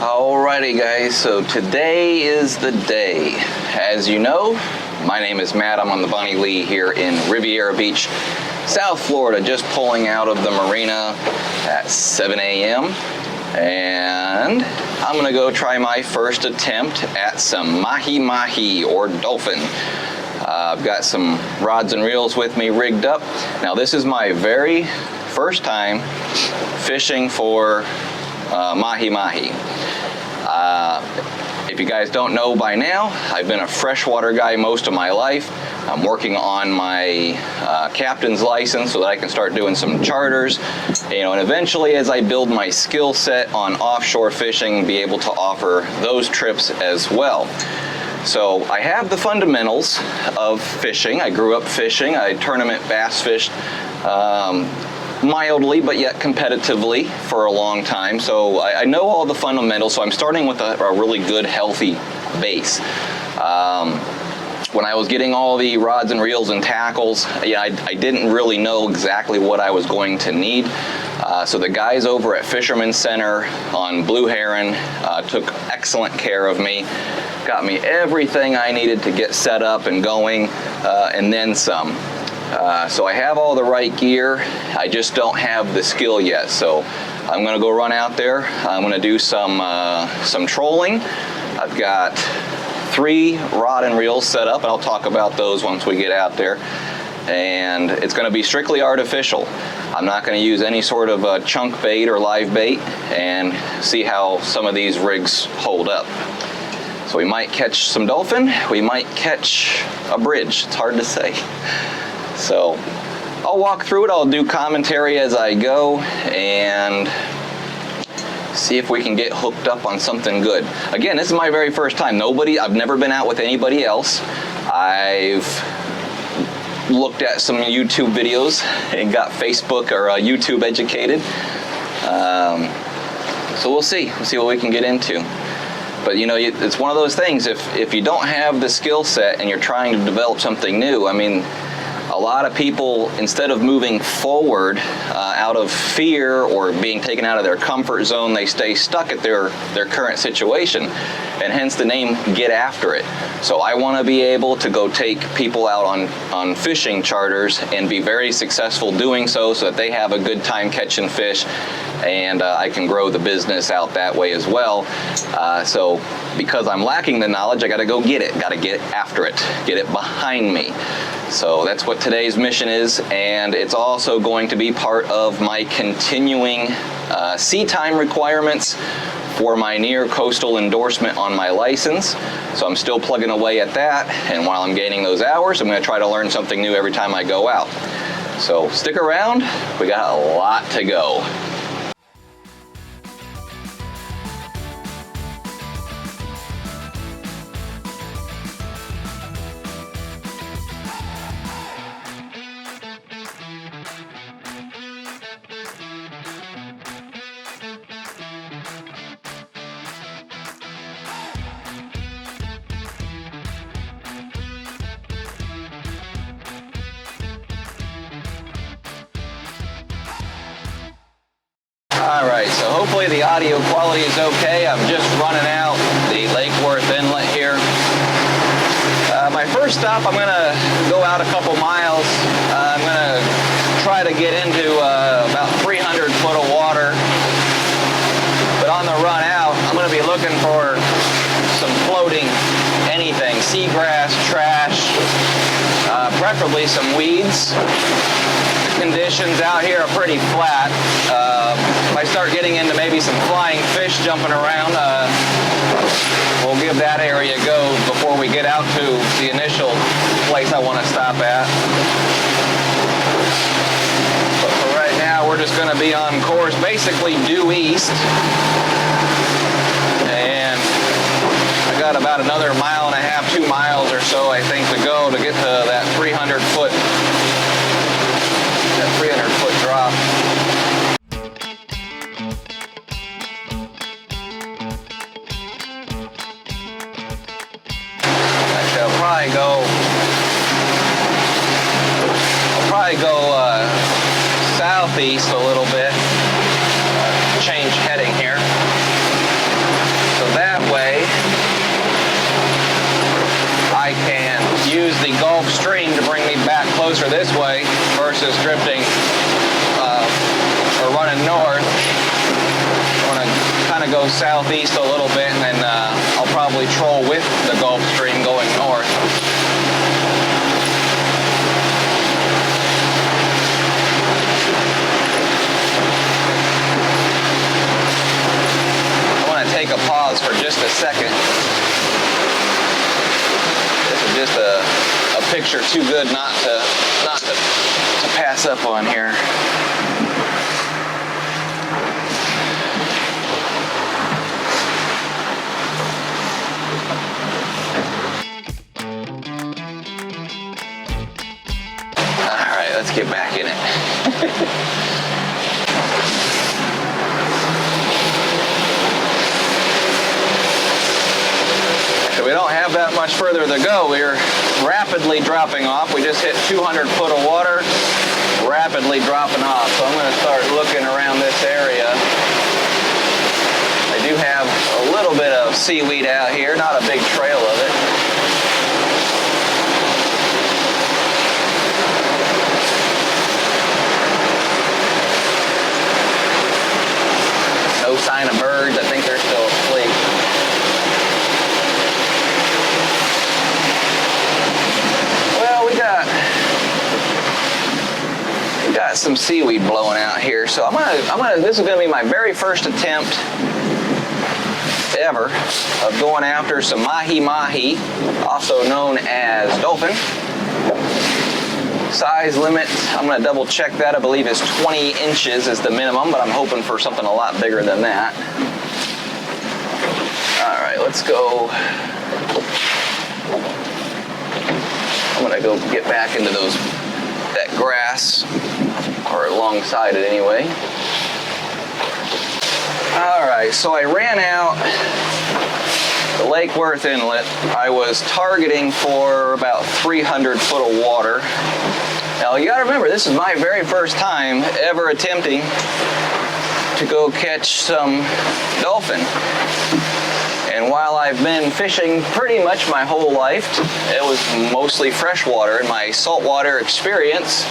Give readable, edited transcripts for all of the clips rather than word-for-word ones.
Alrighty guys, so today is the day. As you know, my name is Matt. I'm on the Bonnie Lee here in Riviera Beach, South Florida, just pulling out of the marina at 7 a.m. and I'm gonna go try my first attempt at some Mahi Mahi or dolphin. I've got some rods and reels with me rigged up. Now this is my very first time fishing for Mahi Mahi. If you guys don't know by now, I've been a freshwater guy most of my life. I'm working on my captain's license so that I can start doing some charters, and eventually as I build my skill set on offshore fishing, be able to offer those trips as well. So I have the fundamentals of fishing. I grew up fishing. I tournament bass fished mildly but yet competitively for a long time, so I know all the fundamentals. So I'm starting with a really good healthy base. When I was getting all the rods and reels and tackles, I didn't really know exactly what I was going to need. So the guys over at Fisherman's Center on Blue Heron took excellent care of me, got me everything I needed to get set up and going, and then some. So I have all the right gear, I just don't have the skill yet. So I'm gonna go run out there. I'm gonna do some trolling. I've got 3 rod and reels set up, and I'll talk about those once we get out there. And it's gonna be strictly artificial. I'm not gonna use any sort of chunk bait or live bait, and see how some of these rigs hold up. So we might catch some dolphin, we might catch a bridge, it's hard to say. So I'll walk through it, I'll do commentary as I go, and see if we can get hooked up on something good. Again, this is my very first time. I've never been out with anybody else. I've looked at some YouTube videos and got Facebook or YouTube educated. So we'll see what we can get into. But it's one of those things, if you don't have the skill set and you're trying to develop something new, I mean, a lot of people, instead of moving forward out of fear or being taken out of their comfort zone, they stay stuck at their current situation, and hence the name Get After It. So I want to be able to go take people out on fishing charters and be very successful doing so that they have a good time catching fish, and I can grow the business out that way as well. So because I'm lacking the knowledge, I got to go get it, got to get after it, get it behind me. So that's what today's mission is, and it's also going to be part of my continuing sea time requirements for my near coastal endorsement on my license. So I'm still plugging away at that, and while I'm gaining those hours, I'm going to try to learn something new every time I go out. So stick around, we got a lot to go. Alright, so hopefully the audio quality is okay. I'm just running out the Lake Worth Inlet here. My first stop, I'm going to go out a couple miles. I'm going to try to get into about 300 foot of water. But on the run out, I'm going to be looking for some floating anything, seagrass, trash, preferably some weeds. Conditions out here are pretty flat. If I start getting into maybe some flying fish jumping around, we'll give that area a go before we get out to the initial place I want to stop at. But for right now, we're just going to be on course, basically due east. And I got about another 1.5 miles, 2 miles or so, I think, to go to get to that 300 foot drop. Actually, I'll probably go southeast a little bit, change heading here. go southeast a little bit, and then I'll probably troll with the Gulf Stream going north. I want to take a pause for just a second. This is just a picture too good not to pass up on here. Let's get back in it. So we don't have that much further to go. We're rapidly dropping off. We just hit 200 foot of water, rapidly dropping off. So I'm going to start looking around this area. I do have a little bit of seaweed out here, not a big trail of it. No sign of birds. I think they're still asleep. Well, we got some seaweed blowing out here, so this is gonna be my very first attempt ever of going after some Mahi Mahi, also known as dolphin. Size limit, I'm going to double check that. I believe is 20 inches is the minimum, but I'm hoping for something a lot bigger than that. All right, let's go. I'm going to go get back into that grass, or alongside it anyway. All right, so I ran out the Lake Worth Inlet. I was targeting for about 300 foot of water. Now you gotta remember, this is my very first time ever attempting to go catch some dolphin. And while I've been fishing pretty much my whole life, it was mostly freshwater, and my saltwater experience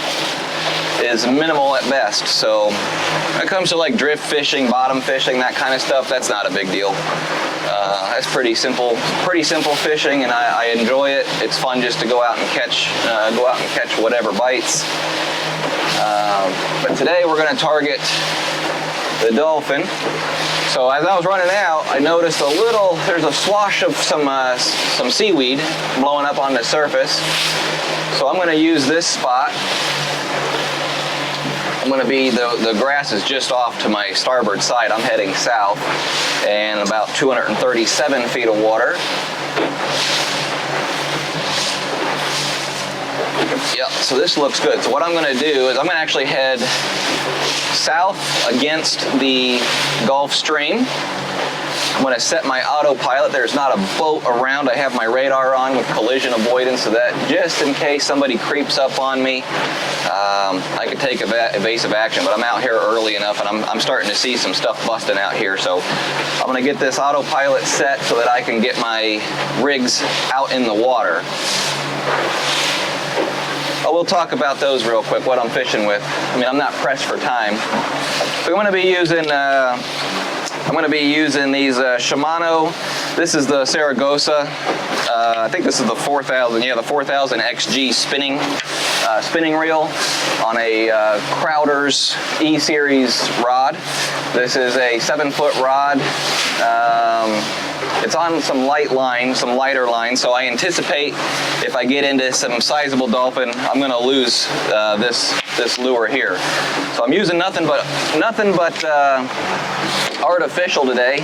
is minimal at best. So when it comes to like drift fishing, bottom fishing, that kind of stuff, that's not a big deal. That's pretty simple fishing, and I enjoy it. It's fun just to go out and catch whatever bites. But today we're going to target the dolphin. So as I was running out, I noticed there's a swash of some seaweed blowing up on the surface. So I'm going to use this spot. The grass is just off to my starboard side. I'm heading south, and about 237 feet of water. Yep, so this looks good. So what I'm going to do is I'm going to actually head south against the Gulf Stream. I'm going to set my autopilot. There's not a boat around. I have my radar on with collision avoidance, so that just in case somebody creeps up on me, I could take evasive action. But I'm out here early enough, and I'm starting to see some stuff busting out here. So I'm going to get this autopilot set so that I can get my rigs out in the water. Oh, we'll talk about those real quick, what I'm fishing with. I mean, I'm not pressed for time. We're going to be using I'm going to be using these Shimano. This is the Saragossa. I think this is the 4000. Yeah, the 4000 XG spinning reel on a Crowder's E-Series rod. This is a 7-foot rod. It's on some lighter line, so I anticipate if I get into some sizable dolphin, I'm going to lose this lure here. So I'm using nothing but artificial today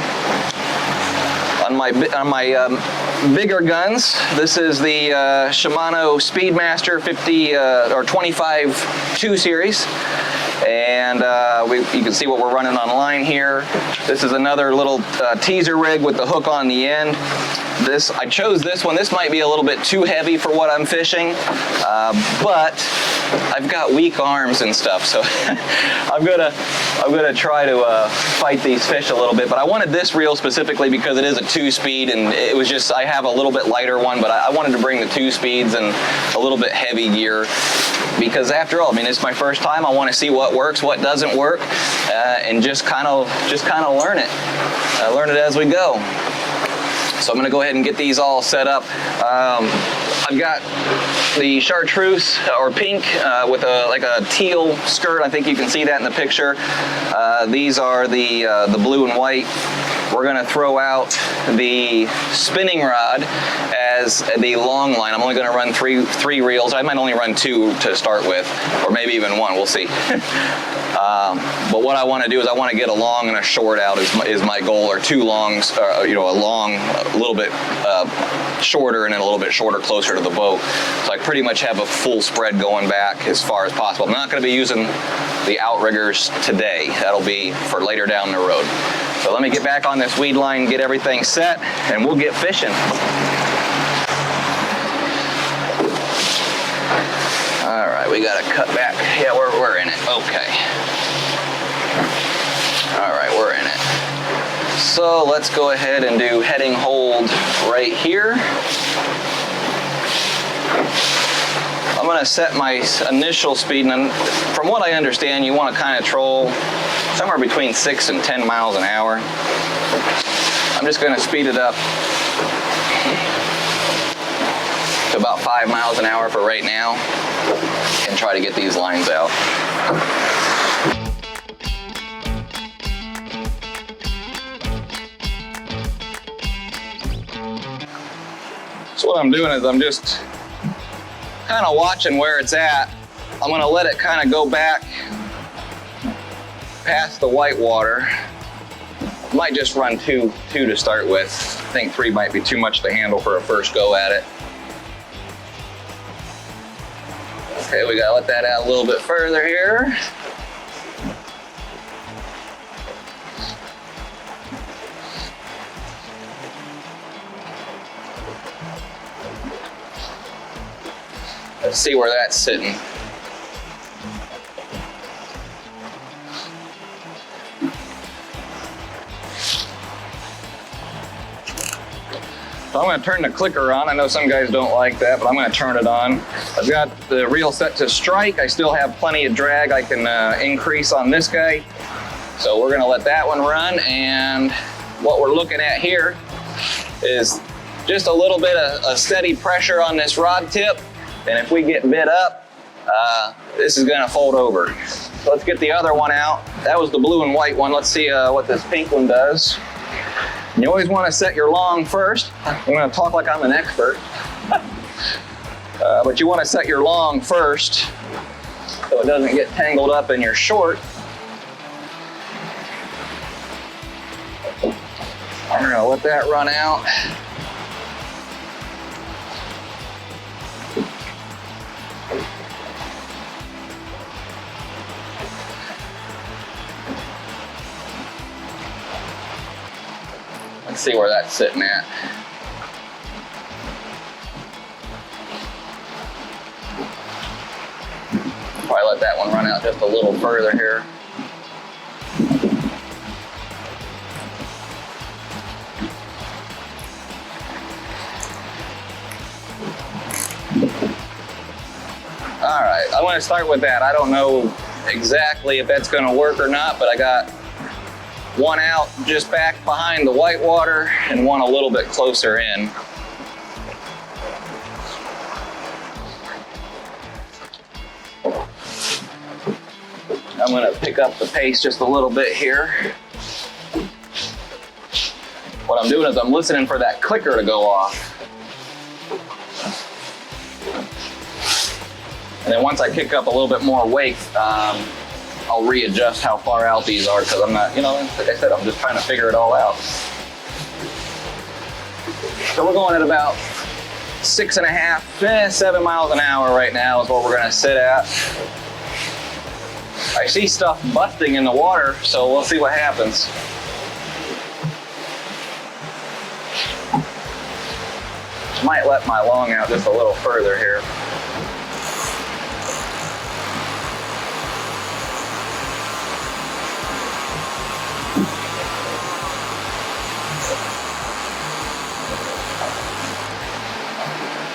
on my bigger guns. This is the Shimano Speedmaster 50 or 25 2 series. And you can see what we're running on line here. This is another little teaser rig with the hook on the end. I chose this one. This might be a little bit too heavy for what I'm fishing, but I've got weak arms and stuff, so I'm gonna try to fight these fish a little bit. But I wanted this reel specifically because it is a 2-speed, and it was just I have a little bit lighter one, but I wanted to bring the 2 speeds and a little bit heavy gear. because after all, I mean, it's my first time. I want to see what works, what doesn't work, and just kind of learn it. Learn it as we go. So I'm going to go ahead and get these all set up. I've got the chartreuse or pink with like a teal skirt. I think you can see that in the picture. These are the blue and white. We're going to throw out the spinning rod as the long line. I'm only going to run three reels. I might only run 2 to start with, or maybe even 1. We'll see. But what I want to do is I want to get a long and a short out is my goal, or 2 longs, a long, a little bit shorter, and then a little bit shorter closer to the boat. So I pretty much have a full spread going back as far as possible. I'm not going to be using the outriggers today. That'll be for later down the road. So let me get back on this weed line, get everything set, and we'll get fishing. All right, we got to cut back. Yeah, we're in it. Okay. All right, we're in it. So let's go ahead and do heading hold right here. I'm going to set my initial speed, and from what I understand, you want to kind of troll somewhere between 6 and 10 miles an hour. I'm just going to speed it up to about 5 miles an hour for right now and try to get these lines out. So what I'm doing is I'm just kind of watching where it's at. I'm going to let it kind of go back past the white water. Might just run two to start with. I think 3 might be too much to handle for a first go at it. Okay, we gotta let that out a little bit further here. Let's see where that's sitting. So I'm going to turn the clicker on. I know some guys don't like that, but I'm going to turn it on. I've got the reel set to strike. I still have plenty of drag I can increase on this guy. So we're going to let that one run. And what we're looking at here is just a little bit of a steady pressure on this rod tip. And if we get bit up, this is going to fold over. So let's get the other one out. That was the blue and white one. Let's see what this pink one does. You always want to set your long first. I'm going to talk like I'm an expert. But you want to set your long first so it doesn't get tangled up in your short. I'm going to let that run out. Let's see where that's sitting at. Probably let that one run out just a little further here. All right, I want to start with that. I don't know exactly if that's going to work or not, but I got one out just back behind the white water and one a little bit closer in. I'm going to pick up the pace just a little bit here. What I'm doing is I'm listening for that clicker to go off. And then once I kick up a little bit more weight, I'll readjust how far out these are, because I'm not, like I said, I'm just trying to figure it all out. So we're going at about 6.5, 7 miles an hour right now is what we're gonna sit at. I see stuff busting in the water, so we'll see what happens. Might let my long out just a little further here.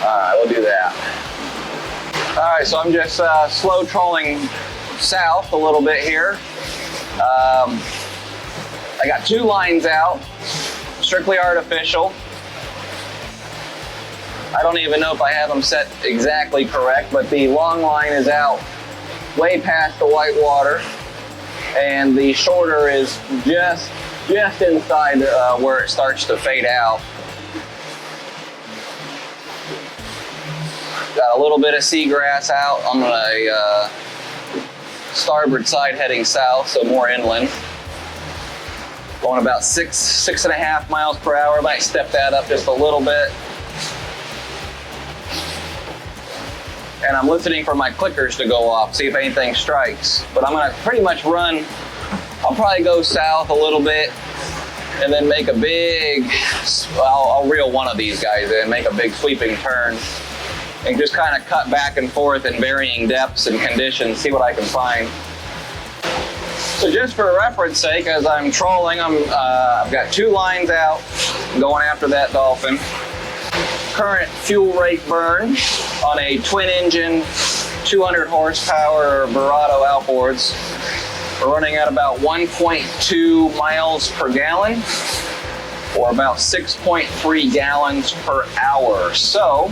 All right, we'll do that. All right, so I'm just slow trolling south a little bit here. I got 2 lines out, strictly artificial. I don't even know if I have them set exactly correct, but the long line is out way past the white water, and the shorter is just inside where it starts to fade out. Got a little bit of seagrass out on my starboard side heading south, so more inland. Going about 6.5 miles per hour. Might step that up just a little bit. And I'm listening for my clickers to go off, see if anything strikes. But I'm gonna pretty much run, I'll probably go south a little bit and then make a big, I'll reel one of these guys in, make a big sweeping turn and just kind of cut back and forth in varying depths and conditions, see what I can find. So just for reference sake, as I'm trolling, I've got 2 lines out, going after that dolphin. Current fuel rate burn on a twin engine, 200 horsepower Verado outboards. We're running at about 1.2 miles per gallon, or about 6.3 gallons per hour. So,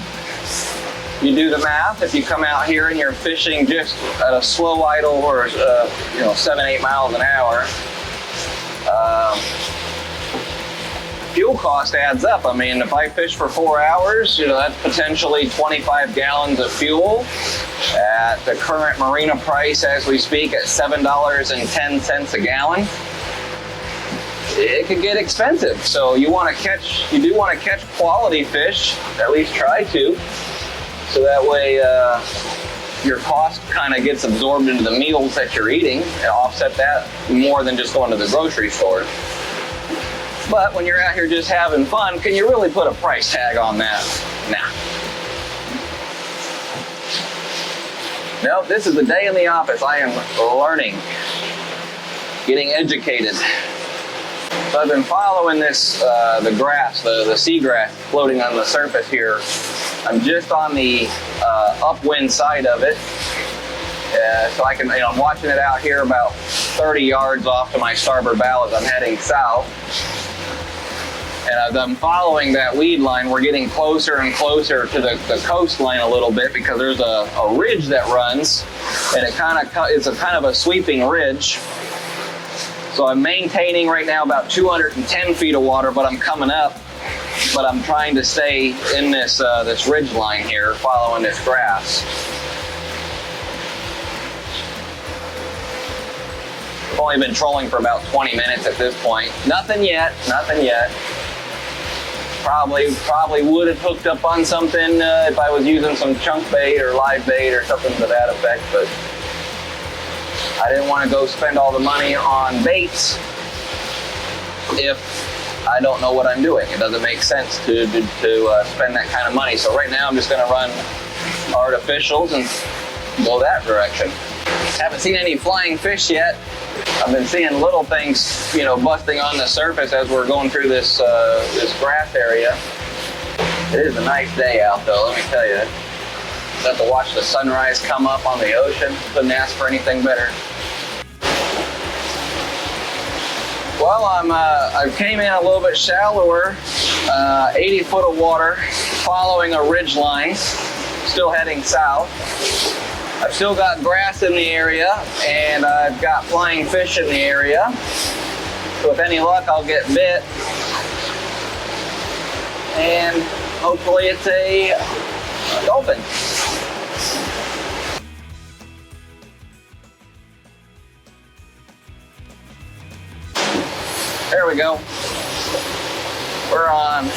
you do the math. If you come out here and you're fishing just at a slow idle or 7-8 miles an hour, fuel cost adds up. I mean, if I fish for 4 hours, that's potentially 25 gallons of fuel at the current marina price as we speak at $7.10 a gallon. It could get expensive. So you do want to catch quality fish, at least try to. So that way your cost kind of gets absorbed into the meals that you're eating and offset that more than just going to the grocery store. But when you're out here just having fun, can you really put a price tag on that? Nah. Nope, this is the day in the office. I am learning, getting educated. So I've been following this, the grass, the seagrass floating on the surface here. I'm just on the upwind side of it. So I can, I'm watching it out here about 30 yards off to my starboard bow as I'm heading south. And as I'm following that weed line, we're getting closer and closer to the coastline a little bit because there's a ridge that runs, and it's a kind of a sweeping ridge. So I'm maintaining right now about 210 feet of water, but I'm coming up. But I'm trying to stay in this ridge line here, following this grass. I've only been trolling for about 20 minutes at this point. Nothing yet. Probably would have hooked up on something if I was using some chunk bait or live bait or something to that effect, but I didn't want to go spend all the money on baits if I don't know what I'm doing. It doesn't make sense to spend that kind of money. So right now I'm just going to run artificials and go that direction. Haven't seen any flying fish yet. I've been seeing little things, busting on the surface as we're going through this grass area. It is a nice day out though, let me tell you. Got to watch the sunrise come up on the ocean. Couldn't ask for anything better. Well, I came in a little bit shallower, 80 foot of water, following a ridge line, still heading south. I've still got grass in the area, and I've got flying fish in the area. So with any luck, I'll get bit. And hopefully it's a dolphin. There we go. We're on.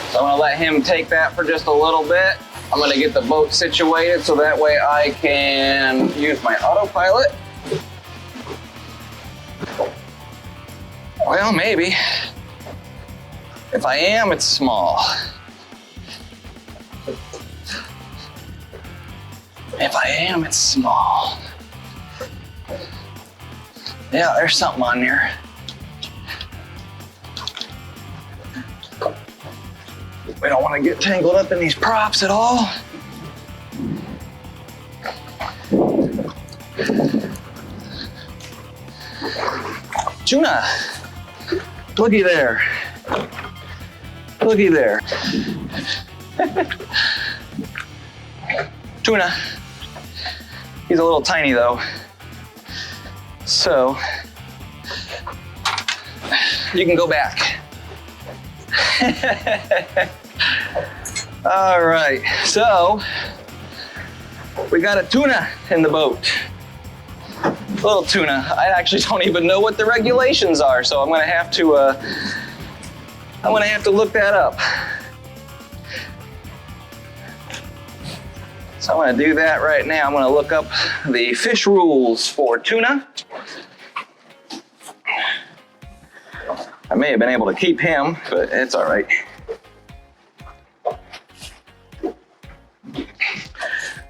So I'm gonna let him take that for just a little bit. I'm gonna get the boat situated so that way I can use my autopilot. Well, maybe. If I am, it's small. If I am, it's small. Yeah, there's something on there. We don't want to get tangled up in these props at all. Tuna. Looky there. Looky there. Tuna. He's a little tiny though. So, you can go back. All right, so we got a tuna in the boat. Little tuna. I actually don't even know what the regulations are, so I'm gonna have to look that up. So I'm gonna do that right now. I'm gonna look up the fish rules for tuna. I may have been able to keep him, but it's all right.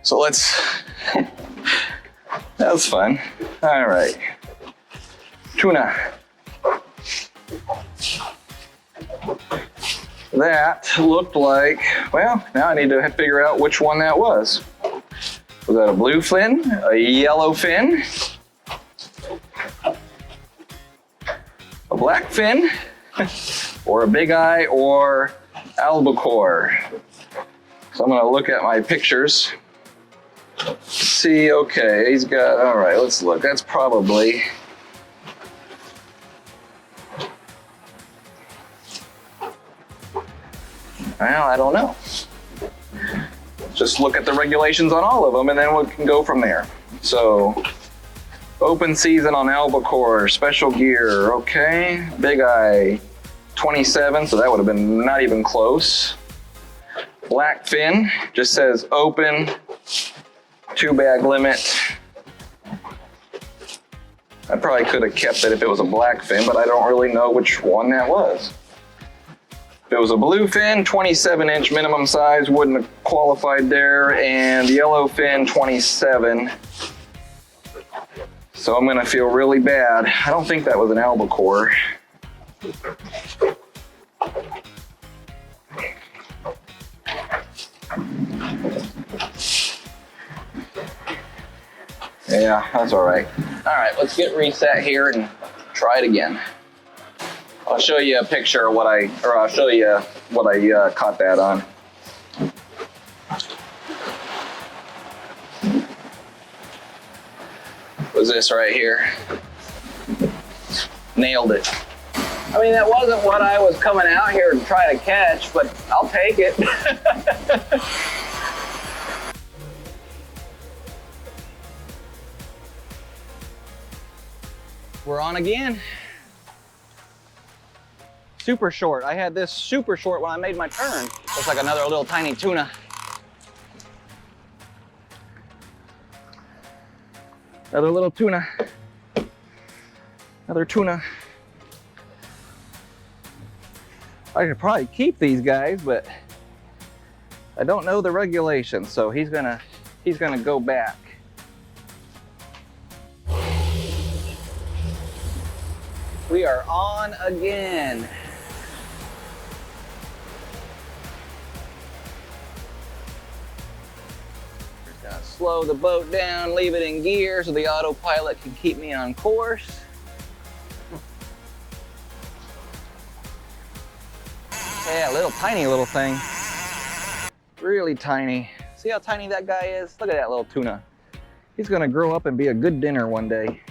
So let's, that was fun. All right, tuna. That looked like, well, now I need to figure out which one that was. Was that a blue fin, a yellow fin, a black fin, or a big eye, or albacore? So I'm gonna look at my pictures. See, okay, he's got, all right, let's look. That's probably, well, I don't know. Just look at the regulations on all of them and then we can go from there. So, open season on albacore, special gear, okay. Big eye, 27, so that would have been not even close. Black fin, just says open, 2-bag limit. I probably could have kept it if it was a black fin, but I don't really know which one that was. If it was a blue fin, 27-inch minimum size, wouldn't have qualified there, and yellow fin, 27. So I'm gonna feel really bad. I don't think that was an albacore. Yeah, that's all right. All right, let's get reset here and try it again. I'll show you a picture of I'll show you what I caught that on. Was this right here. Nailed it. I mean, that wasn't what I was coming out here to try to catch, but I'll take it. We're on again. Super short. I had this super short when I made my turn. Looks like another little tiny tuna. Another little tuna. Another tuna. I could probably keep these guys, but I don't know the regulations, so he's gonna go back. We are on again. Just gonna slow the boat down, leave it in gear so the autopilot can keep me on course. Yeah, little tiny little thing. Really tiny. See how tiny that guy is? Look at that little tuna. He's gonna grow up and be a good dinner one day.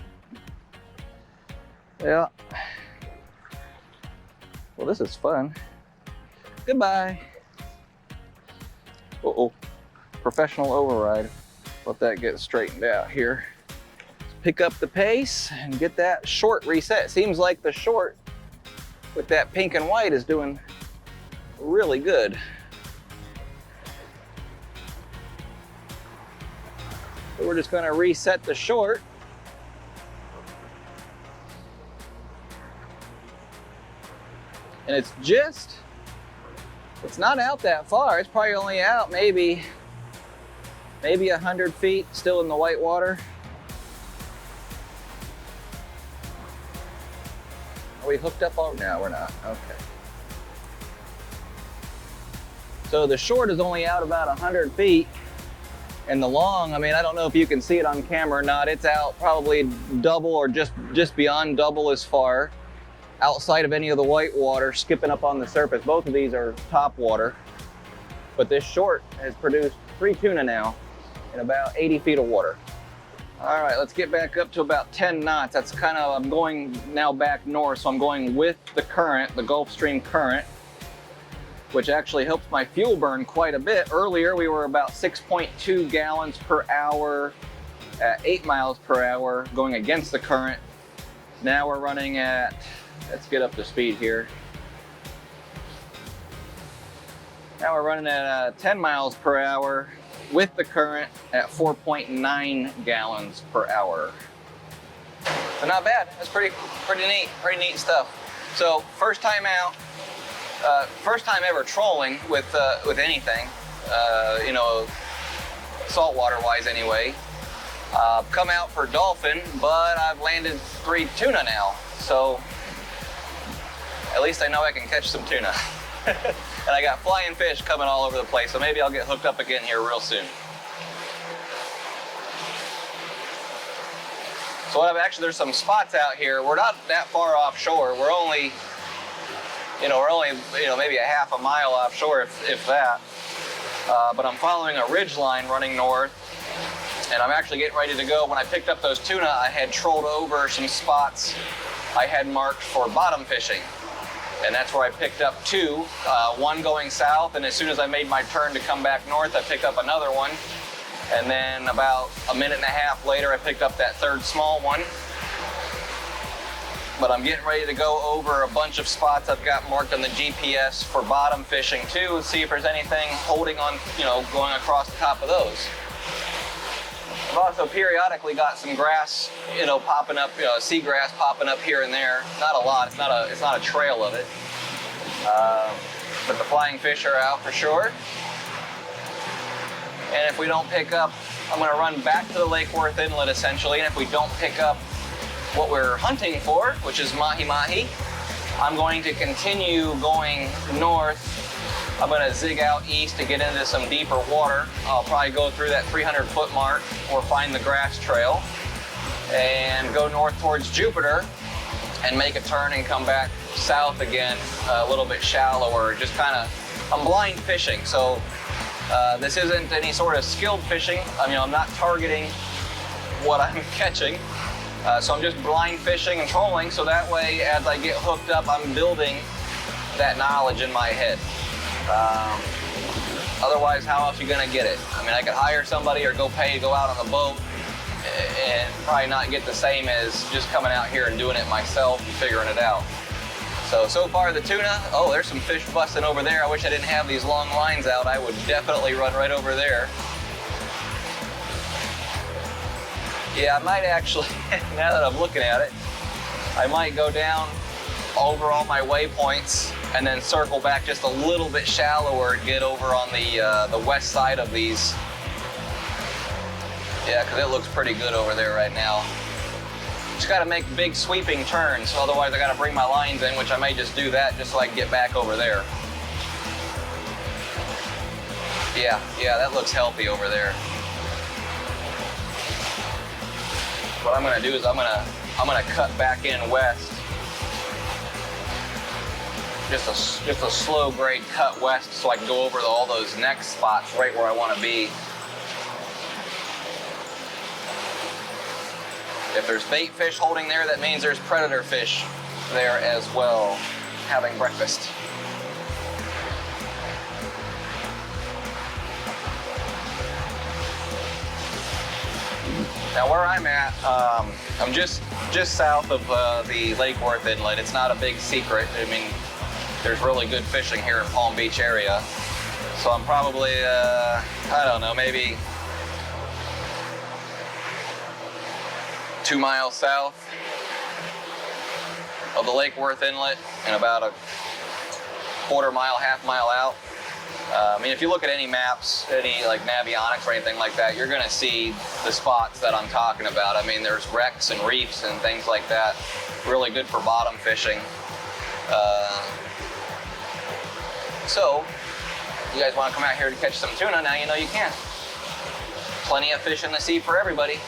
Yeah. Well, this is fun. Goodbye. Uh-oh. Professional override. Let that get straightened out here. Let's pick up the pace and get that short reset. Seems like the short with that pink and white is doing really good. So we're just going to reset the short. And it's not out that far. It's probably only out maybe 100 feet, still in the white water. Are we hooked up all? No, we're not. Okay. So the short is only out about 100 feet. And the long, I mean, I don't know if you can see it on camera or not. It's out probably double or just beyond double as far outside of any of the white water, skipping up on the surface. Both of these are top water, but this short has produced 3 tuna now in about 80 feet of water. All right, let's get back up to about 10 knots. That's kind of, I'm going now back north, so I'm going with the current, the Gulf Stream current, which actually helps my fuel burn quite a bit. Earlier, we were about 6.2 gallons per hour at 8 miles per hour going against the current. Now we're running at, let's get up to speed here. Now we're running at 10 miles per hour with the current at 4.9 gallons per hour. So not bad. That's pretty neat stuff. So first time out, first time ever trolling with anything, you know, saltwater wise anyway. Come out for dolphin, but I've landed 3 tuna now. So at least I know I can catch some tuna. And I got flying fish coming all over the place, so maybe I'll get hooked up again here real soon. So there's some spots out here. We're not that far offshore. We're only maybe a half a mile offshore, if that. But I'm following a ridge line running north, and I'm actually getting ready to go. When I picked up those tuna, I had trolled over some spots I had marked for bottom fishing. And that's where I picked up 2, one going south, and as soon as I made my turn to come back north, I picked up another one. And then about a minute and a half later, I picked up that 3rd small one. But I'm getting ready to go over a bunch of spots I've got marked on the GPS for bottom fishing too, and see if there's anything holding on, going across the top of those. I've also periodically got some grass, popping up, seagrass popping up here and there. Not a lot, it's not a trail of it. But the flying fish are out for sure. And if we don't pick up, I'm gonna run back to the Lake Worth Inlet essentially, and if we don't pick up what we're hunting for, which is Mahi Mahi, I'm going to continue going north. I'm gonna zig out east to get into some deeper water. I'll probably go through that 300-foot mark or find the grass trail and go north towards Jupiter and make a turn and come back south again, a little bit shallower. Just I'm blind fishing, so this isn't any sort of skilled fishing. I'm not targeting what I'm catching. So I'm just blind fishing and trolling, so that way as I get hooked up, I'm building that knowledge in my head. Otherwise, how else are you gonna get it? I could hire somebody or go pay to go out on the boat and probably not get the same as just coming out here and doing it myself and figuring it out. So far the tuna, oh, there's some fish busting over there. I wish I didn't have these long lines out. I would definitely run right over there. Yeah, I might actually, now that I'm looking at it, I might go down over all my waypoints and then circle back just a little bit shallower and get over on the west side of these. Yeah, because it looks pretty good over there right now. Just got to make big sweeping turns, otherwise I got to bring my lines in, which I may just do that just so I can get back over there. Yeah, that looks healthy over there. What I'm gonna do is I'm gonna cut back in west. Just a slow grade cut west so I can go over all those next spots right where I want to be. If there's bait fish holding there, that means there's predator fish there as well, having breakfast. Now where I'm at, I'm just south of the Lake Worth Inlet. It's not a big secret. There's really good fishing here in Palm Beach area. So I'm probably, I don't know, maybe 2 miles south of the Lake Worth Inlet and about a quarter mile, half mile out. If you look at any maps, any like Navionics or anything like that, you're gonna see the spots that I'm talking about. There's wrecks and reefs and things like that. Really good for bottom fishing. So, you guys wanna come out here to catch some tuna, now you know you can. Plenty of fish in the sea for everybody.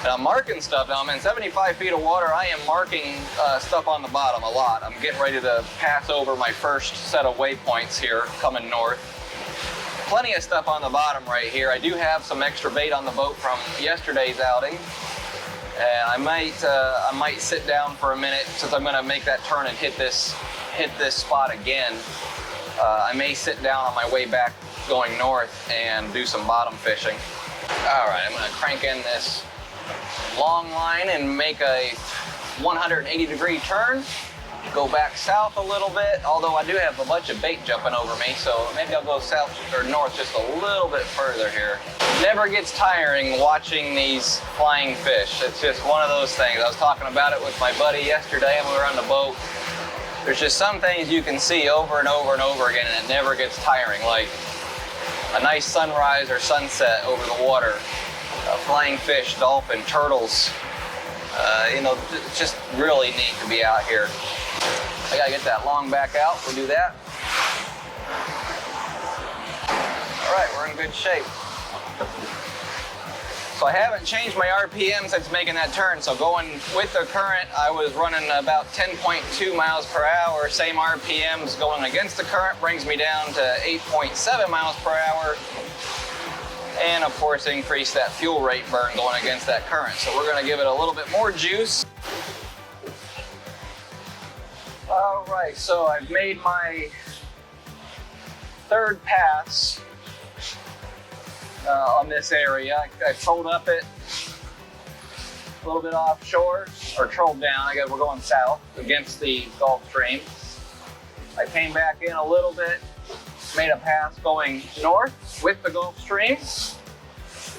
And I'm marking stuff now. I'm in 75 feet of water. I am marking stuff on the bottom a lot. I'm getting ready to pass over my first set of waypoints here coming north. Plenty of stuff on the bottom right here. I do have some extra bait on the boat from yesterday's outing. And I might sit down for a minute since I'm gonna make that turn and hit this spot again. I may sit down on my way back going north and do some bottom fishing. All right, I'm gonna crank in this long line and make a 180-degree turn. Go back south a little bit, although I do have a bunch of bait jumping over me, so maybe I'll go south or north just a little bit further here. Never gets tiring watching these flying fish. It's just one of those things. I was talking about it with my buddy yesterday when we were on the boat. There's just some things you can see over and over and over again, and it never gets tiring, like a nice sunrise or sunset over the water. Flying fish, dolphin, turtles. You know, it's just really neat to be out here. I gotta get that long back out. We'll do that. All right, we're in good shape. So I haven't changed my RPM since making that turn. So going with the current, I was running about 10.2 miles per hour. Same RPMs going against the current brings me down to 8.7 miles per hour. And of course, increase that fuel rate burn going against that current. So we're gonna give it a little bit more juice. All right, so I've made my third pass on this area. I trolled up it a little bit offshore, or trolled down. I guess we're going south against the Gulf Stream. I came back in a little bit, made a pass going north with the Gulf Stream,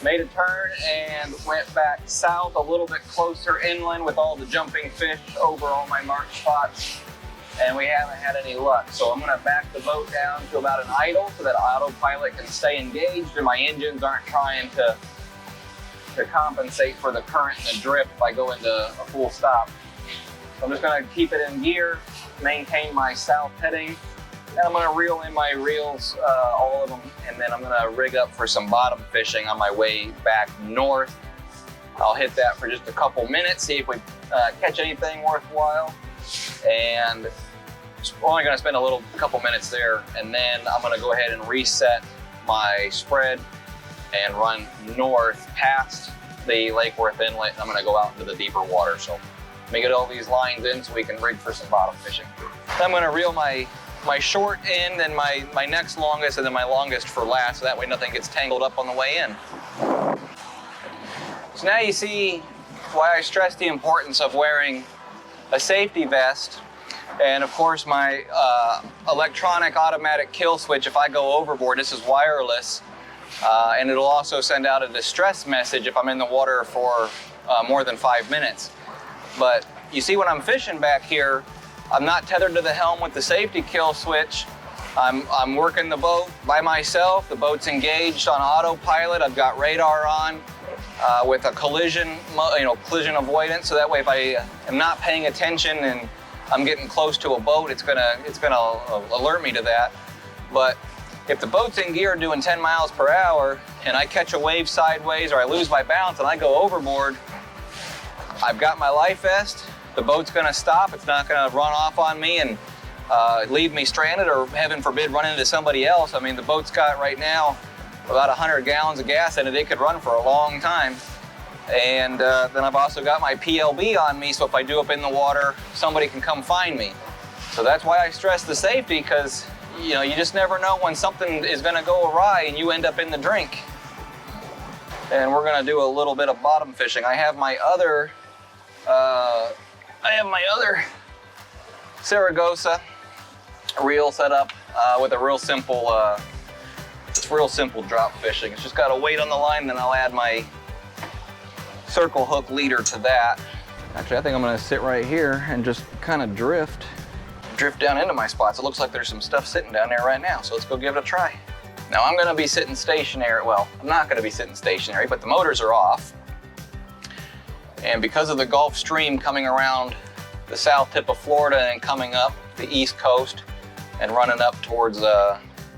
made a turn and went back south a little bit closer inland with all the jumping fish over all my marked spots, and we haven't had any luck. So I'm gonna back the boat down to about an idle so that autopilot can stay engaged and my engines aren't trying to compensate for the current and the drift by going to a full stop. So I'm just gonna keep it in gear, maintain my south heading, and I'm gonna reel in my reels, all of them, and then I'm gonna rig up for some bottom fishing on my way back north. I'll hit that for just a couple minutes, see if we catch anything worthwhile. And we're only gonna spend a couple minutes there, and then I'm gonna go ahead and reset my spread and run north past the Lake Worth Inlet, and I'm gonna go out into the deeper water. So let me get all these lines in so we can rig for some bottom fishing. Then I'm gonna reel my short end and my next longest, and then my longest for last, so that way nothing gets tangled up on the way in. So now you see why I stress the importance of wearing a safety vest, and of course my electronic automatic kill switch. If I go overboard, this is wireless, and it'll also send out a distress message if I'm in the water for more than 5 minutes. But you see when I'm fishing back here, I'm not tethered to the helm with the safety kill switch. I'm working the boat by myself. The boat's engaged on autopilot. I've got radar on with a collision avoidance. So that way, if I am not paying attention and I'm getting close to a boat, it's gonna alert me to that. But if the boat's in gear doing 10 miles per hour and I catch a wave sideways or I lose my balance and I go overboard, I've got my life vest. The boat's gonna stop. It's not gonna run off on me and leave me stranded, or heaven forbid run into somebody else. I mean, the boat's got right now about 100 gallons of gas in it. It could run for a long time. And then I've also got my PLB on me, so if I do up in the water, somebody can come find me. So that's why I stress the safety, because you just never know when something is gonna go awry and you end up in the drink. And we're gonna do a little bit of bottom fishing. I have my other Saragossa reel set up with a real simple drop fishing. It's just got a weight on the line, then I'll add my circle hook leader to that. Actually, I think I'm gonna sit right here and just kind of drift down into my spots. It looks like there's some stuff sitting down there right now, so let's go give it a try. Now I'm gonna be sitting stationary. Well, I'm not gonna be sitting stationary, but the motors are off. And because of the Gulf Stream coming around the south tip of Florida and coming up the east coast and running up towards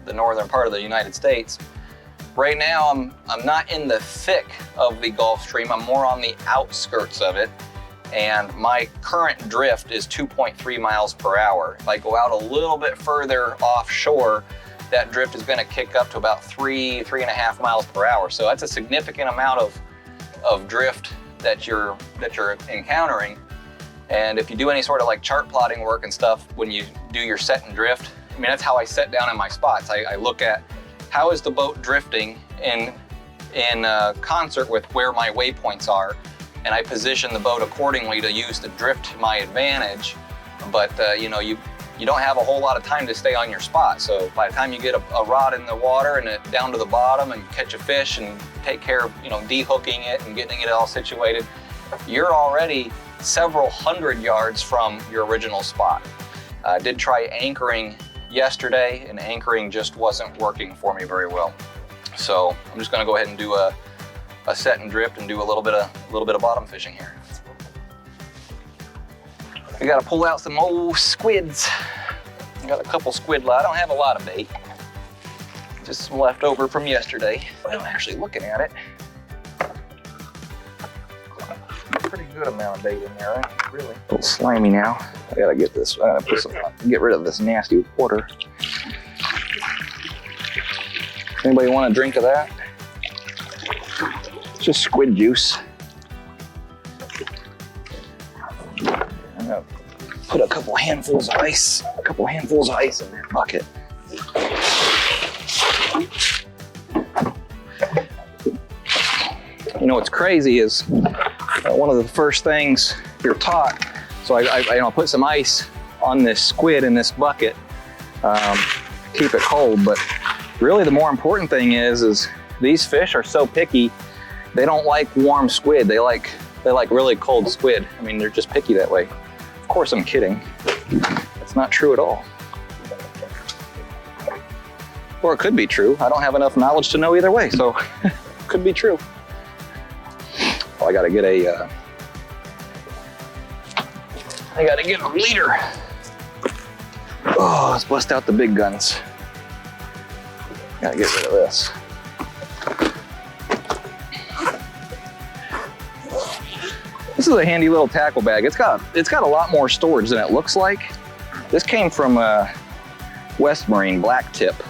the northern part of the United States. Right now, I'm not in the thick of the Gulf Stream. I'm more on the outskirts of it. And my current drift is 2.3 miles per hour. If I go out a little bit further offshore, that drift is gonna kick up to about 3.5 miles per hour. So that's a significant amount of drift that you're encountering. And if you do any sort of like chart plotting work and stuff, when you do your set and drift, I mean, that's how I set down in my spots. I look at how is the boat drifting in concert with where my waypoints are, and I position the boat accordingly to use the drift to my advantage. But you know, you don't have a whole lot of time to stay on your spot. So by the time you get a rod in the water and it down to the bottom and catch a fish and take care of, you know, de-hooking it and getting it all situated, you're already several hundred yards from your original spot. I did try anchoring yesterday, and anchoring just wasn't working for me very well. So I'm just gonna go ahead and do a set and drift and do a little bit of bottom fishing here. We gotta pull out some old squids. I got a couple squid I don't have a lot of bait. Just some leftover from yesterday. Well, actually looking at it, pretty good amount of bait in there, right? Really. A little slimy now. I gotta get this, I gotta put some, get rid of this nasty water. Anybody want a drink of that? It's just squid juice. I'm gonna put a couple handfuls of ice in that bucket. You know what's crazy is one of the first things you're taught, so I put some ice on this squid in this bucket, keep it cold, but really the more important thing is these fish are so picky, they don't like warm squid, they like really cold squid. I mean, they're just picky that way. Of course I'm kidding, it's not true at all. Or it could be true, I don't have enough knowledge to know either way, so it could be true. I gotta get a leader. Oh, let's bust out the big guns. Gotta get rid of this. This is a handy little tackle bag. It's got a lot more storage than it looks like. This came from West Marine Black Tip.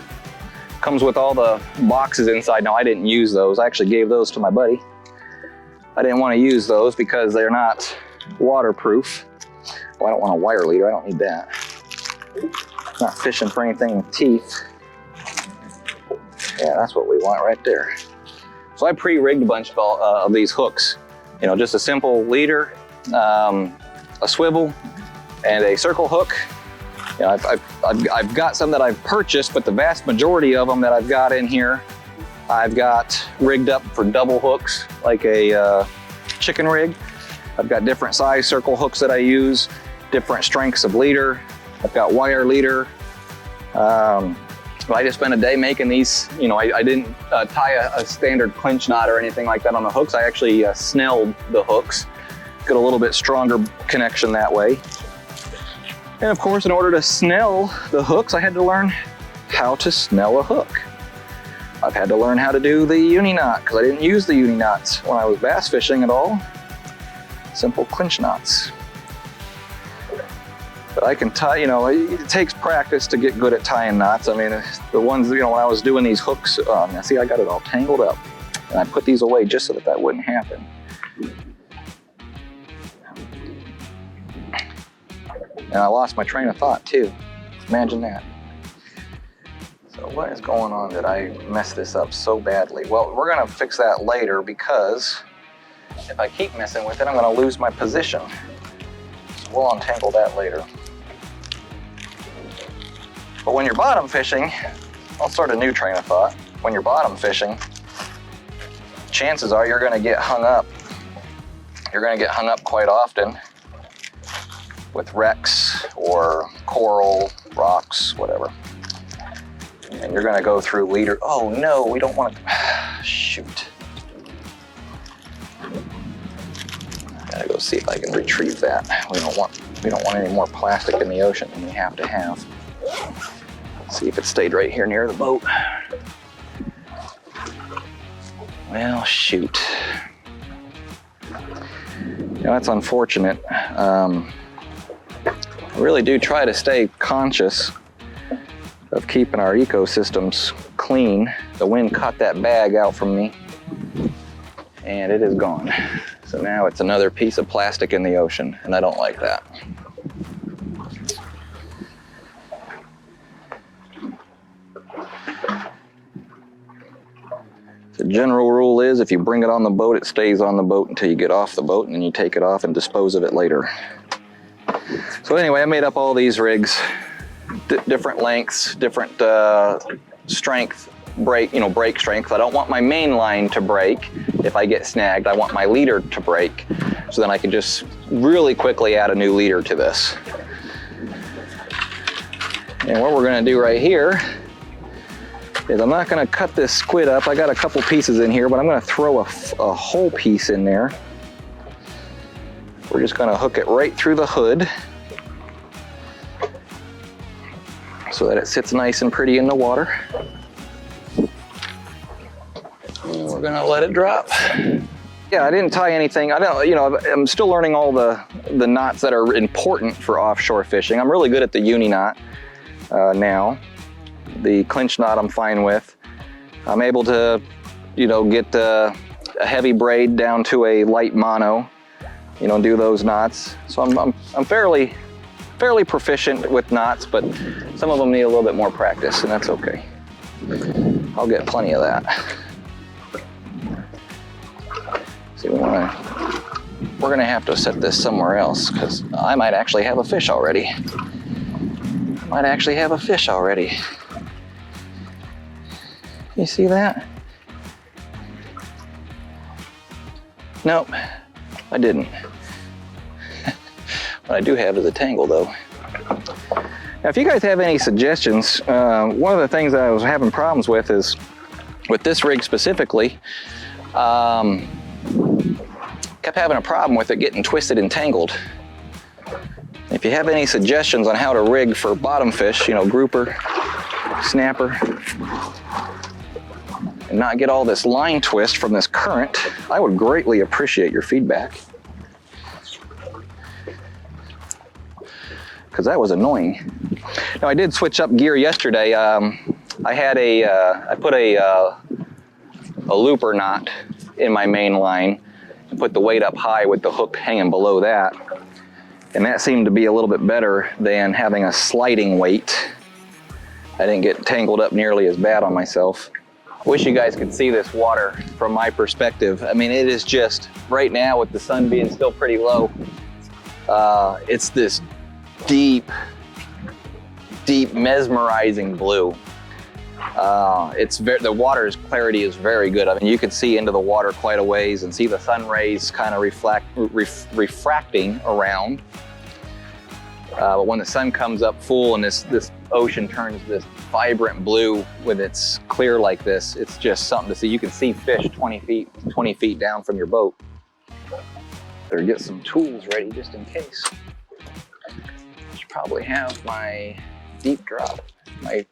Comes with all the boxes inside. Now I didn't use those. I actually gave those to my buddy. I didn't want to use those because they're not waterproof. Well, I don't want a wire leader, I don't need that. Not fishing for anything with teeth. Yeah, that's what we want right there. So I pre-rigged a bunch of these hooks. You know, just a simple leader, a swivel, and a circle hook. You know, I've got some that I've purchased, but the vast majority of them that I've got in here, I've got rigged up for double hooks, like a chicken rig. I've got different size circle hooks that I use, different strengths of leader. I've got wire leader. But I just spent a day making these. You know, I didn't tie a standard clinch knot or anything like that on the hooks. I actually snelled the hooks, get a little bit stronger connection that way. And of course, in order to snell the hooks, I had to learn how to snell a hook. I've had to learn how to do the uni knot because I didn't use the uni knots when I was bass fishing at all. Simple clinch knots. But I can tie, you know, it takes practice to get good at tying knots. I mean, the ones, you know, when I was doing these hooks, now see, I got it all tangled up. And I put these away just so that wouldn't happen. And I lost my train of thought too. Imagine that. So what is going on that I messed this up so badly? Well, we're gonna fix that later because if I keep messing with it, I'm gonna lose my position. So we'll untangle that later. But when you're bottom fishing, I'll start a new train of thought. When you're bottom fishing, chances are you're gonna get hung up. You're gonna get hung up quite often with wrecks or coral, rocks, whatever. And you're gonna go through leader. Oh no, we don't want to, shoot. I gotta go see if I can retrieve that. We don't want any more plastic in the ocean than we have to have. See if it stayed right here near the boat. Well, shoot. That's unfortunate. I really do try to stay conscious of keeping our ecosystems clean. The wind caught that bag out from me, and it is gone. So now it's another piece of plastic in the ocean, and I don't like that. The general rule is if you bring it on the boat, it stays on the boat until you get off the boat, and then you take it off and dispose of it later. So anyway, I made up all these rigs, different lengths, different strength, brake strength. I don't want my main line to break if I get snagged. I want my leader to break, so then I can just really quickly add a new leader to this. And what we're gonna do right here is I'm not gonna cut this squid up. I got a couple pieces in here, but I'm gonna throw a whole piece in there. We're just gonna hook it right through the hood so that it sits nice and pretty in the water. And we're gonna let it drop. Yeah, I didn't tie anything. I'm still learning all the knots that are important for offshore fishing. I'm really good at the uni knot now. The clinch knot I'm fine with. I'm able to, get a heavy braid down to a light mono, do those knots. So I'm fairly proficient with knots, but some of them need a little bit more practice, and that's okay. I'll get plenty of that. See, we're gonna have to set this somewhere else, because I might actually have a fish already. You see that? Nope, I didn't. What I do have is a tangle though. Now, if you guys have any suggestions, one of the things that I was having problems with is, with this rig specifically, kept having a problem with it getting twisted and tangled. If you have any suggestions on how to rig for bottom fish, grouper, snapper, and not get all this line twist from this current, I would greatly appreciate your feedback. Because that was annoying. Now, I did switch up gear yesterday. I put a looper knot in my main line and put the weight up high with the hook hanging below that. And that seemed to be a little bit better than having a sliding weight. I didn't get tangled up nearly as bad on myself. I wish you guys could see this water from my perspective. I mean, it is just, right now with the sun being still pretty low, it's this deep mesmerizing blue. The water's clarity is very good. I mean, you can see into the water quite a ways and see the sun rays kind of refracting around. But when the sun comes up full and this ocean turns this vibrant blue when it's clear like this, it's just something to see. You can see fish 20 feet down from your boat. Better get some tools ready just in case. I should probably have my deep drop, my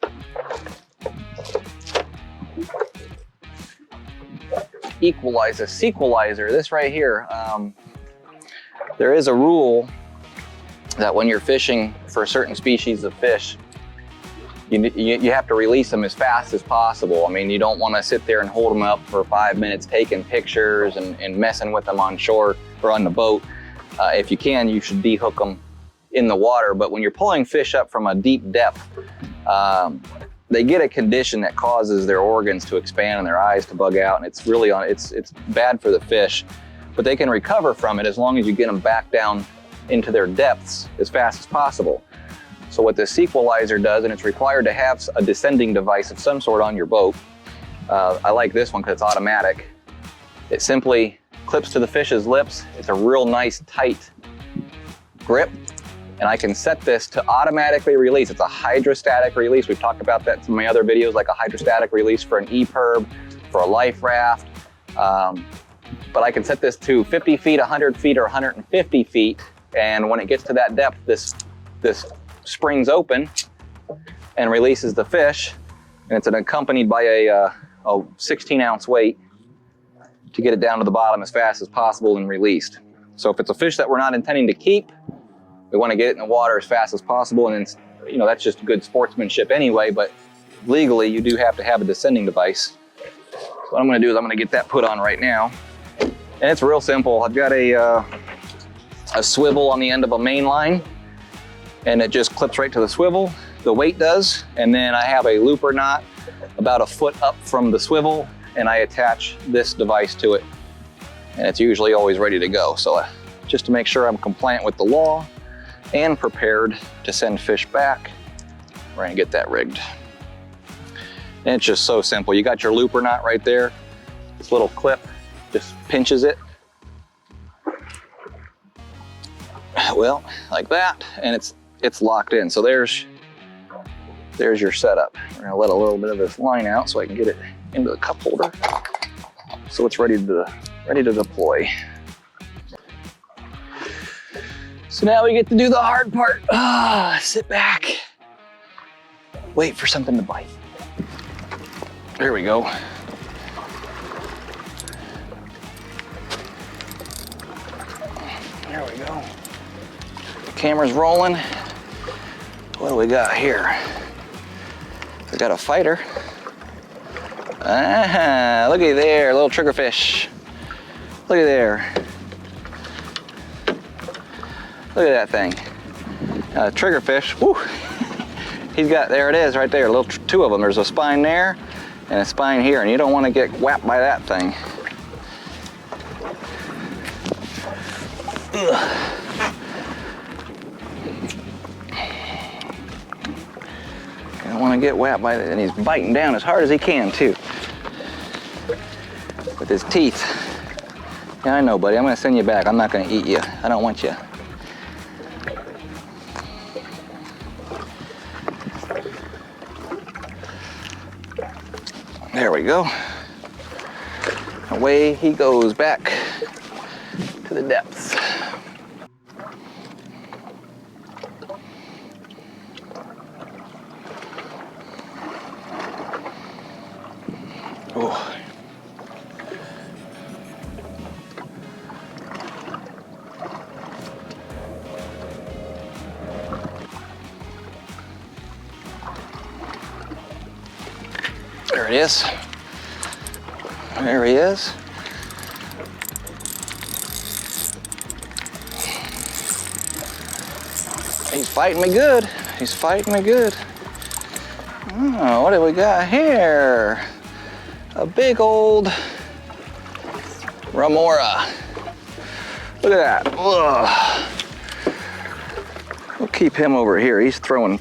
Seaqualizer, this right here. There is a rule that when you're fishing for certain species of fish, you have to release them as fast as possible. I mean, you don't want to sit there and hold them up for 5 minutes taking pictures and messing with them on shore or on the boat. If you can, you should dehook them in the water. But when you're pulling fish up from a deep depth, they get a condition that causes their organs to expand and their eyes to bug out, and it's really it's bad for the fish. But they can recover from it as long as you get them back down into their depths as fast as possible. So what this Seaqualizer does, and it's required to have a descending device of some sort on your boat. I like this one because it's automatic. It simply clips to the fish's lips. It's a real nice tight grip. And I can set this to automatically release. It's a hydrostatic release. We've talked about that in some of my other videos, like a hydrostatic release for an E-perb, for a life raft. But I can set this to 50 feet, 100 feet, or 150 feet. And when it gets to that depth, this springs open and releases the fish. And it's accompanied by a 16-ounce weight to get it down to the bottom as fast as possible and released. So if it's a fish that we're not intending to keep, we want to get it in the water as fast as possible. And it's, you know, that's just good sportsmanship anyway, but legally you do have to have a descending device. So what I'm going to do is I'm going to get that put on right now. And it's real simple. I've got a swivel on the end of a main line, and it just clips right to the swivel. The weight does, and then I have a looper knot about a foot up from the swivel, and I attach this device to it, and it's usually always ready to go. So just to make sure I'm compliant with the law and prepared to send fish back, we're gonna get that rigged. And it's just so simple. You got your looper knot right there. This little clip just pinches it. Well, like that, and it's locked in. So there's your setup. We're gonna let a little bit of this line out so I can get it into the cup holder, so it's ready to deploy. So now we get to do the hard part. Sit back, wait for something to bite. There we go. There we go. The camera's rolling. What do we got here? We got a fighter. Ah, looky there, little triggerfish. Look at there. Look at that thing. Triggerfish, whoo. He's got, there it is right there, two of them. There's a spine there and a spine here, and you don't want to get whapped by that thing. Ugh. I don't want to get whacked by it, and he's biting down as hard as he can too, with his teeth. Yeah, I know, buddy. I'm going to send you back. I'm not going to eat you. I don't want you. There we go. Away he goes back to the depths. Oh. There it is. There he is. He's fighting me good. He's fighting me good. Oh, what do we got here? A big old remora. Look at that. Ugh. We'll keep him over here. He's throwing.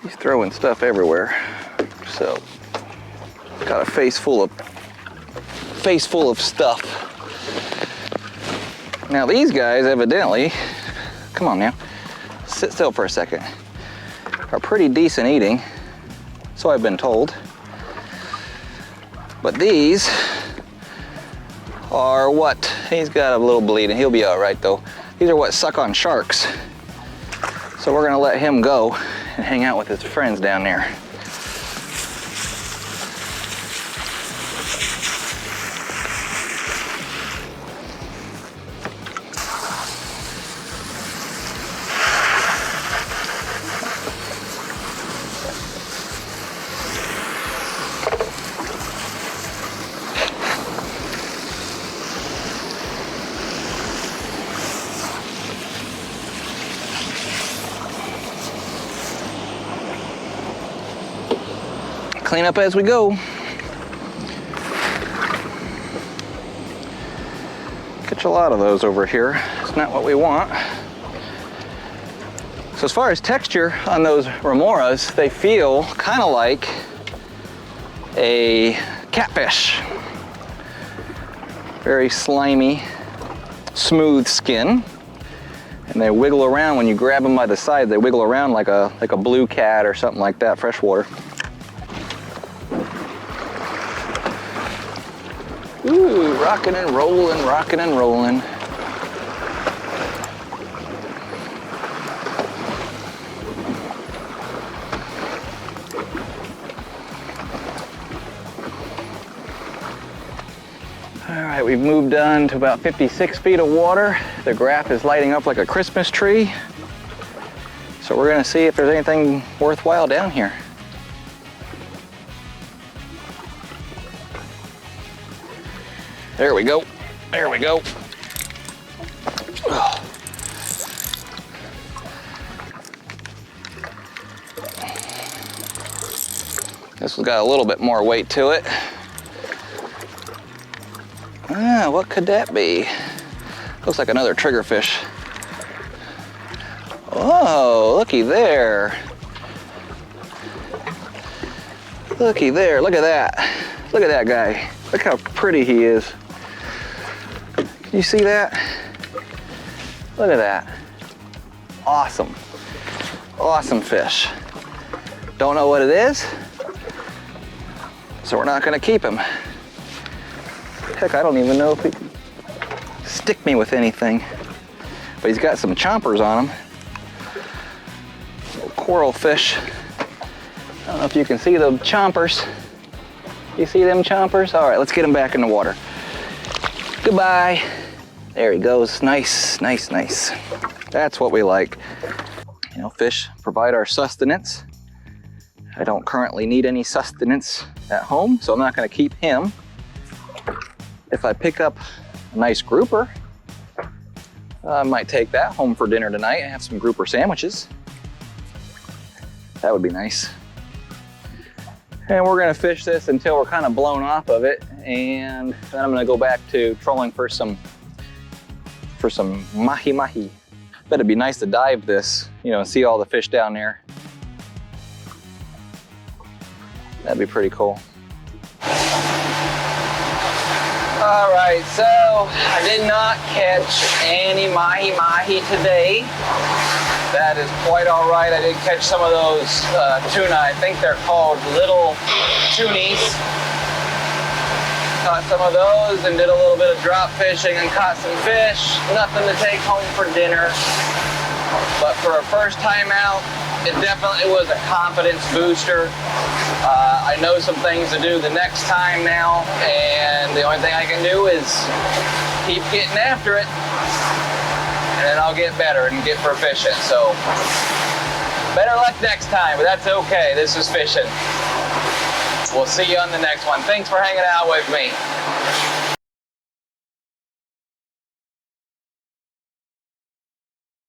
He's throwing stuff everywhere. So, got a face full of stuff. Now these guys evidently, come on now, sit still for a second, are pretty decent eating, so I've been told. But these are what, he's got a little bleeding, he'll be all right though. These are what suck on sharks. So we're gonna let him go and hang out with his friends down there. Clean up as we go. Catch a lot of those over here. It's not what we want. So as far as texture on those remoras, they feel kind of like a catfish. Very slimy, smooth skin. And they wiggle around when you grab them by the side. They wiggle around like a blue cat or something like that, freshwater. Ooh, rocking and rolling, rocking and rolling. All right, we've moved on to about 56 feet of water. The graph is lighting up like a Christmas tree. So we're gonna see if there's anything worthwhile down here. There we go. There we go. This one's got a little bit more weight to it. What could that be? Looks like another triggerfish. Oh, looky there. Looky there, look at that. Look at that guy. Look how pretty he is. Can you see that? Look at that. Awesome. Awesome fish. Don't know what it is, so we're not gonna keep him. Heck, I don't even know if he can stick me with anything. But he's got some chompers on him. Little coral fish. I don't know if you can see the chompers. You see them chompers? All right, let's get him back in the water. Goodbye. There he goes. Nice, nice, nice. That's what we like. You know, fish provide our sustenance. I don't currently need any sustenance at home, so I'm not gonna keep him. If I pick up a nice grouper, I might take that home for dinner tonight and have some grouper sandwiches. That would be nice. And we're gonna fish this until we're kind of blown off of it, and then I'm gonna go back to trolling for some mahi mahi. Bet it'd be nice to dive this, you know, and see all the fish down there. That'd be pretty cool. All right, so I did not catch any mahi mahi today. That is quite all right. I did catch some of those tuna. I think they're called little tunies. Caught some of those and did a little bit of drop fishing and caught some fish. Nothing to take home for dinner. But for a first time out, it definitely was a confidence booster. I know some things to do the next time now, and the only thing I can do is keep getting after it, and then I'll get better and get proficient. So better luck next time, but that's okay. This is fishing. We'll see you on the next one. Thanks for hanging out with me.